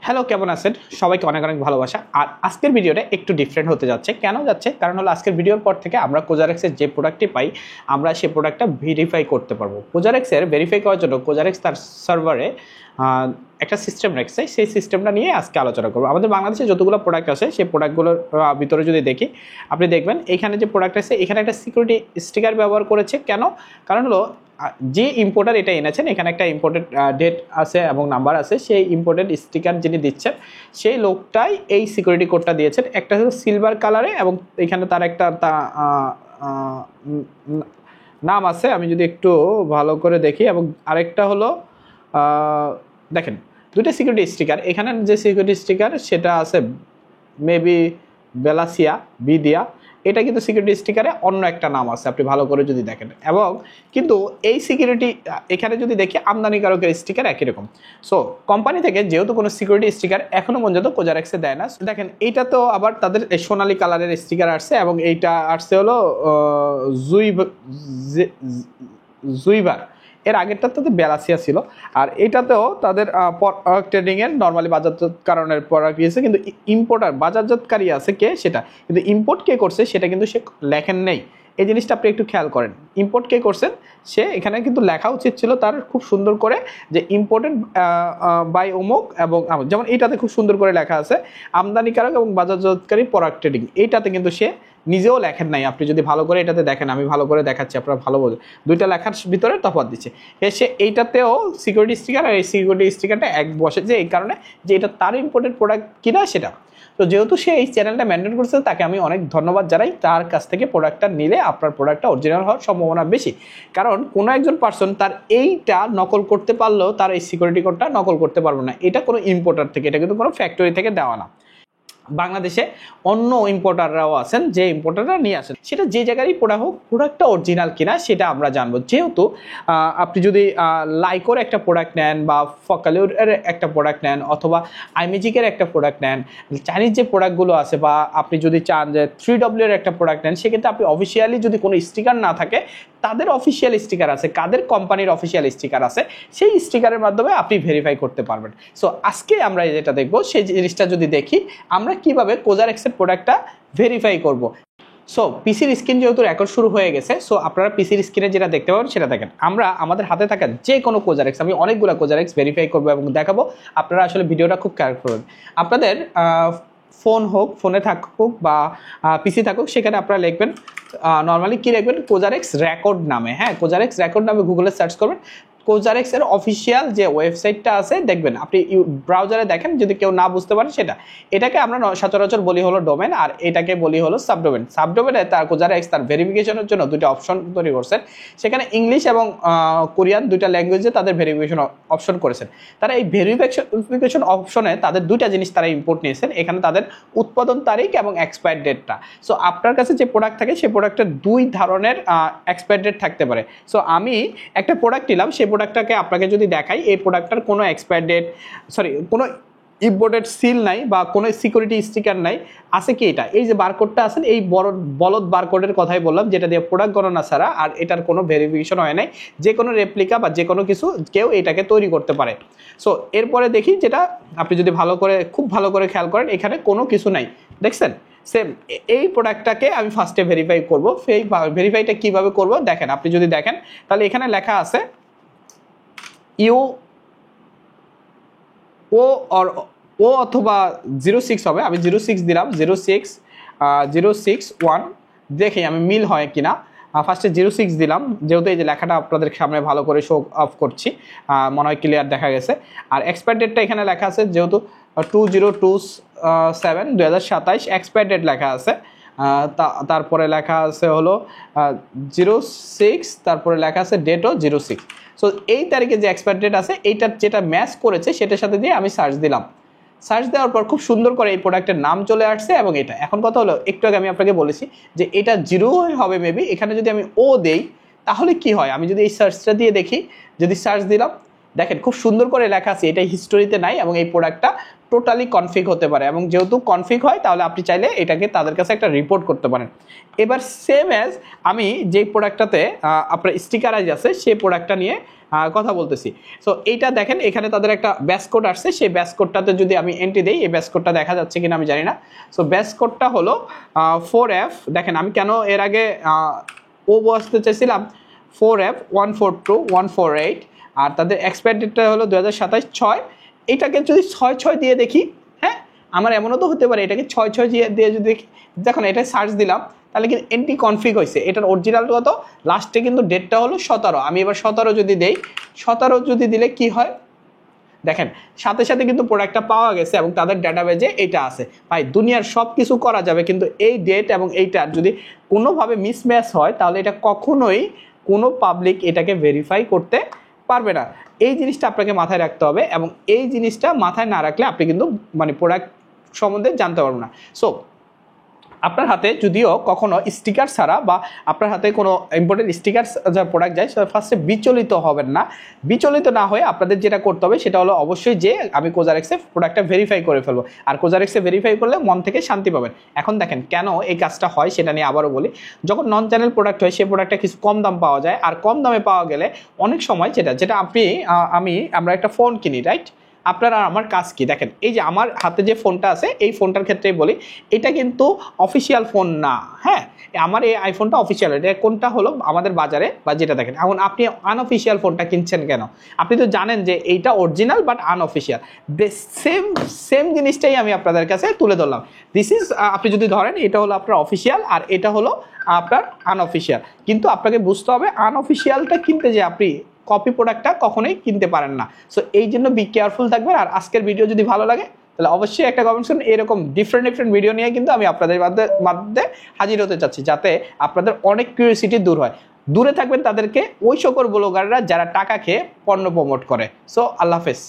Hello, কেমন আছেন? সবাইকে অনেক অনেক ভালোবাসা। আর আজকের ভিডিওটা একটু ডিফারেন্ট হতে যাচ্ছে। কেন যাচ্ছে? কারণ হলো আজকের ভিডিওর পর থেকে আমরা কোজারেক্সের যে প্রোডাক্টটি পাই, আমরা সেই প্রোডাক্টটা ভেরিফাই করতে পারবো। কোজারেক্সের ভেরিফাই করার জন্য কোজারেক্স তার সার্ভারে একটা সিস্টেম রাখছে, সেই সিস্টেমটা নিয়ে আজকে আলোচনা করবো। আমাদের বাংলাদেশে যতগুলো প্রোডাক্ট আছে সেই প্রোডাক্টগুলোর ভিতরে যদি দেখি, আপনি দেখবেন এখানে যে প্রোডাক্ট আছে এখানে একটা সিকিউরিটি স্টিকার ব্যবহার করেছে। কেন? কারণ হলো যে ইম্পোর্টার এটা এনেছেন, এখানে একটা ইম্পোর্টেড ডেট আছে এবং নাম্বার আছে। সেই ইম্পোর্টেড স্টিকার যিনি দিচ্ছেন সেই লোকটাই এই সিকিউরিটি কোডটা দিয়েছেন। একটা হলো সিলভার কালারে এবং এখানে তার একটা নাম আছে, আমি যদি একটু ভালো করে দেখি। এবং আরেকটা হলো দেখেন দুটো সিকিউরিটি স্টিকার। এখানে যে সিকিউরিটি স্টিকার সেটা আছে মেবি বেলাসিয়া বিদিয়া, এটা কিন্তু সিকিউরিটি স্টিকারে অন্য একটা নাম আছে, আপনি ভালো করে যদি দেখেন। এবং কিন্তু এই সিকিউরিটি এখানে যদি দেখি আমদানিকারকের স্টিকার একই রকম। সো কোম্পানি থেকে যেহেতু কোনো সিকিউরিটি স্টিকার এখনো পর্যন্ত কোজারেক্সে দেয় না। দেখেন এইটা তো আবার তাদের সোনালী কালারের স্টিকার আসছে এবং এইটা আসছে হলো জুইবার। এর আগেরটা তাদের বেলাসিয়া ছিল। আর এটাতেও তাদের ট্রেডিংয়ের নর্মালি বাজারজাতকরণের প্রোডাক্ট দিয়েছে, কিন্তু ইম্পোর্টার বাজারজাতকারী আছে কে সেটা, কিন্তু ইম্পোর্ট কে করছে সেটা কিন্তু সে লেখেন নেই। এই জিনিসটা আপনি একটু খেয়াল করেন, ইম্পোর্ট কে করছেন সে এখানে কিন্তু লেখা উচিত ছিল তার খুব সুন্দর করে যে ইম্পোর্টেড বাই অমুক। এবং যেমন এইটাতে খুব সুন্দর করে লেখা আছে আমদানিকারক এবং বাজারজাতকারী প্রোডাক্ট ট্রেডিং, এইটাতে কিন্তু সে নিজেও লেখেন নাই। আপনি যদি ভালো করে এটাতে দেখেন, আমি ভালো করে দেখাচ্ছি, আপনারা ভালো বোঝেন, দুইটা লেখার ভিতরে তফাৎ দিচ্ছে। সে এইটাতেও সিকিউরিটি স্টিকার আর এই সিকিউরিটি স্টিকারটা এক বসে, যে এই কারণে যে এটা তার ইম্পোর্টেড প্রোডাক্ট কিনা সেটা। তো যেহেতু সে এই চ্যানেলটা মেনটেন করছে, তাকে আমি অনেক ধন্যবাদ জানাই। তার কাছ থেকে প্রোডাক্টটা নিলে আপনার প্রোডাক্টটা অরিজিনাল হওয়ার সম্ভাবনা বেশি। কারণ কোনো একজন পার্সন তার এইটা নকল করতে পারলেও তার এই সিকিউরিটি কোডটা নকল করতে পারবে না। এটা কোনো ইম্পোর্টার থেকে, এটা কিন্তু কোনো ফ্যাক্টরি থেকে দেওয়া না। বাংলাদেশে অন্য ইম্পোর্টাররাও আছেন, যে ইম্পোর্টাররা নিয়ে আসেন, সেটা যে জায়গারই প্রোডাক্ট হোক, প্রোডাক্টটা অরিজিনাল কিনা সেটা আমরা জানবো। যেহেতু আপনি যদি লাইকোর একটা প্রোডাক্ট নেন বা ফকালিউরের একটা প্রোডাক্ট নেন অথবা আইমেজিকের একটা প্রোডাক্ট নেন, চাইনিজ যে প্রোডাক্টগুলো আছে, বা আপনি যদি চান যে 3W এর একটা প্রোডাক্ট নেন, সেক্ষেত্রে আপনি অফিসিয়ালি যদি কোনো স্টিকার না থাকে, তাদের অফিসিয়াল স্টিকার আছে, কাদের কোম্পানির অফিসিয়াল স্টিকার আছে, সেই স্টিকারের মাধ্যমে আপনি ভেরিফাই করতে পারবেন। সো আজকে আমরা যেটা দেখবো সেই জিনিসটা যদি দেখি, আমরা কিভাবে কোজারেক্সের প্রোডাক্টটা ভেরিফাই করব। সো পিসির স্ক্রিন যেহেতু রেকর্ড শুরু হয়ে গেছে, সো আপনারা পিসির স্ক্রিনে যেটা দেখতে পাবেন সেটা দেখেন। আমরা আমাদের হাতে থাকা যে কোনো কোজারেক্স, আমি অনেকগুলো কোজারেক্স ভেরিফাই করবো এবং দেখাবো। আপনারা আসলে ভিডিওটা খুব কেয়ার করবেন। আপনাদের ফোন হোক, ফোনে থাকুক বা পিসি থাকুক, সেখানে আপনারা লিখবেন নর্মালি কি লিখবেন, কোজারেক্স রেকর্ড নামে। হ্যাঁ, কোজারেক্স রেকর্ড নামে গুগলে সার্চ করবেন। কোজারেক্স এর অফিসিয়াল যে ওয়েবসাইটটা আছে দেখবেন, আপনি ব্রাউজারে দেখেন, যদি কেউ না বুঝতে পারে সেটা। এটাকে আমরা সচরাচর বলি হলো ডোমেন, আর এটাকে বলি হলো সাবডোমেন। সাবডোমেনে তার কোজারেক্স তার ভেরিফিকেশনের জন্য দুটো অপশন তৈরি করছেন। সেখানে ইংলিশ এবং কোরিয়ান দুইটা ল্যাঙ্গুয়েজে তাদের ভেরিফিকেশন অপশন করেছেন। তারা এই ভেরিফিকেশন অপশনে তাদের দুইটা জিনিস তারা ইম্পোর্ট নিয়েছেন। এখানে তাদের উৎপাদন তারিখ এবং এক্সপায়ার ডেটটা। সো আপনার কাছে যে প্রোডাক্ট থাকে সেই প্রোডাক্টের দুই ধরনের এক্সপায়ার ডেট থাকতে পারে। সো আমি একটা প্রোডাক্ট নিলাম, সেই প্রোডাক্টটাকে আপনাকে যদি দেখাই, এই প্রোডাক্টটার কোনো এক্সপায়ার ডেট, কোনো ইম্পোর্টেড সিল নাই বা কোনো সিকিউরিটি স্টিকার নাই। আছে কি এটা, এই যে বারকোডটা আছেন, এই বলদ বারকোডের কথাই বললাম, যেটা দিয়ে প্রোডাক্ট গণনা ছাড়া, আর এটার কোনো ভেরিফিকেশন হয় নাই। যে কোনো রেপ্লিকা বা যে কোনো কিছু কেউ এটাকে তৈরি করতে পারে। সো এরপরে দেখি, যেটা আপনি যদি খুব ভালো করে খেয়াল করেন, এখানে কোনো কিছু নাই, দেখছেন। সেম এই প্রোডাক্টটাকে আমি ফার্স্টে ভেরিফাই করব। সেই ভেরিফাইটা কিভাবে করব দেখেন, আপনি যদি দেখেন তাহলে এখানে লেখা আছে ও অথবা 06 হবে। আমি 06 দিলাম, 061 দেখি আমি মিল হয় কিনা। ফার্স্টে 06 দিলাম, যেহেতু এই যে লেখাটা আপনাদের সামনে ভালো করে শো অফ করছি, মনে হয় ক্লিয়ার দেখা গেছে। আর এক্সপায়ার ডেটটা এখানে লেখা আছে, যেহেতু 2027 এক্সপায়ার ডেট লেখা আছে। তারপরে লেখা আছে হলো 06, তারপরে লেখা আছে ডেটও 06। সো এই তারিখে যে এক্সপায়ার ডেট আছে, এইটার যেটা ম্যাচ করেছে সেটার সাথে দিয়ে আমি সার্চ দিলাম। সার্চ দেওয়ার পর খুব সুন্দর করে এই প্রোডাক্টের নাম চলে আসছে। এবং এটা এখন কথা হলো, একটু আগে আমি আপনাকে বলেছি যে এটা 0 হবে মেবি। এখানে যদি আমি ও দেই তাহলে কি হয়, আমি যদি এই সার্চটা দিয়ে দেখি, যদি সার্চ দিলাম, দেখেন খুব সুন্দর করে লেখা আছে এটা হিস্টোরিতে নাই এবং এই প্রোডাক্টটা টোটালি কনফিগ হতে পারে। এবং যেহেতু কনফিগ হয়, তাহলে আপনি চাইলে এটাকে তাদের কাছে একটা রিপোর্ট করতে পারেন। এবার সেম অ্যাজ আমি যে প্রোডাক্টটাতে আপনার স্টিকারাইজ আছে, সেই প্রোডাক্টটা নিয়ে কথা বলতেছি। সো এইটা দেখেন এখানে তাদের একটা ব্যাস কোড আসছে, সেই ব্যাস কোডটাতে যদি আমি এন্ট্রি দিই, এই ব্যাস কোডটা দেখা যাচ্ছে কিনা আমি জানি না। সো ব্যাস কোডটা হলো 4F। দেখেন আমি কেন এর আগে ও বসতে চাইছিলাম 4F142148, আর তাদের এক্সপায়ার ডেটটা হলো 2027/6। এটাকে যদি 6/6 দিয়ে দেখি, হ্যাঁ আমার এমনও তো হতে পারে এটাকে 6/6 দিয়ে যদি দেখি, দেখুন এটা সার্চ দিলাম তাহলে কিন্তু এন্ট্রি কনফিগ হয়েছে। এটার অরিজিনাল কত, লাস্টে কিন্তু ডেটটা হলো 17। আমি এবার 17 যদি দেই, 17 যদি দিলে কি হয় দেখেন সাথে সাথে কিন্তু প্রোডাক্টটা পাওয়া গেছে এবং তাদের ডাটাবেজে এটা আছে। ভাই দুনিয়ার সব কিছু করা যাবে, কিন্তু এই ডেট এবং এইটার যদি কোনোভাবে মিসম্যাচ হয় তাহলে এটা কখনোই কোনো পাবলিক এটাকে ভেরিফাই করতে পারবে না। এই জিনিসটা আপনাকে মাথায় রাখতে হবে, এবং এই জিনিসটা মাথায় না রাখলে আপনি কিন্তু মানে প্রোডাক্ট সম্বন্ধে জানতে পারবেন না। সো আপনার হাতে যদিও কখনো স্টিকার ছাড়া বা আপনার হাতে কোনো ইম্পোর্টেড স্টিকার যা প্রোডাক্ট যায় সেটা ফার্স্টে বিচলিত হবেন না। বিচলিত না হয়ে আপনাদের যেটা করতে হবে সেটা হলো অবশ্যই যে আমি কোজারেক্সে প্রোডাক্টটা ভেরিফাই করে ফেলবো, আর কোজারেক্সে ভেরিফাই করলে মন থেকে শান্তি পাবেন। এখন দেখেন কেন এই কাজটা হয় সেটা নিয়ে আবারও বলি। যখন নন চ্যানেল প্রোডাক্ট হয় সেই প্রোডাক্টটা কিছু কম দাম পাওয়া যায়, আর কম দামে পাওয়া গেলে অনেক সময় যেটা আমরা একটা ফোন কিনি, রাইট? আপনার আর আমার কাজ কি দেখেন, এই যে আমার হাতে যে ফোনটা আছে এই ফোনটার ক্ষেত্রেই বলি, এটা কিন্তু অফিসিয়াল ফোন না। হ্যাঁ আমার এই আইফোনটা অফিসিয়াল, এটা কোনটা হলো আমাদের বাজারে বা যেটা দেখেন। এখন আপনি আনঅফিসিয়াল ফোনটা কিনছেন কেন? আপনি তো জানেন যে এইটা অরিজিনাল বাট আনঅফিসিয়াল। সেম জিনিসটাই আমি আপনাদের কাছে তুলে ধরলাম। দিস ইজ আপনি যদি ধরেন এটা হলো আপনার অফিসিয়াল আর এটা হলো আপনার আনঅফিসিয়াল, কিন্তু আপনাকে বুঝতে হবে আনঅফিসিয়ালটা কিনতে যে আপনি কপি প্রোডাক্টটা কখনোই কিনতে পারেন না। সো এই জন্য বি কেয়ারফুল থাকবেন। আর আজকের ভিডিও যদি ভালো লাগে তাহলে অবশ্যই একটা কমেন্ট করুন। এরকম ডিফারেন্ট ভিডিও নিয়ে কিন্তু আমি আপনাদের মধ্যে হাজির হতে চাচ্ছি, যাতে আপনাদের অনেক কিউরিওসিটি দূর হয়। দূরে থাকবেন তাদেরকে ওই সকল ব্লগাররা যারা টাকা খেয়ে পণ্য প্রমোট করে। সো আল্লাহ হাফেজ।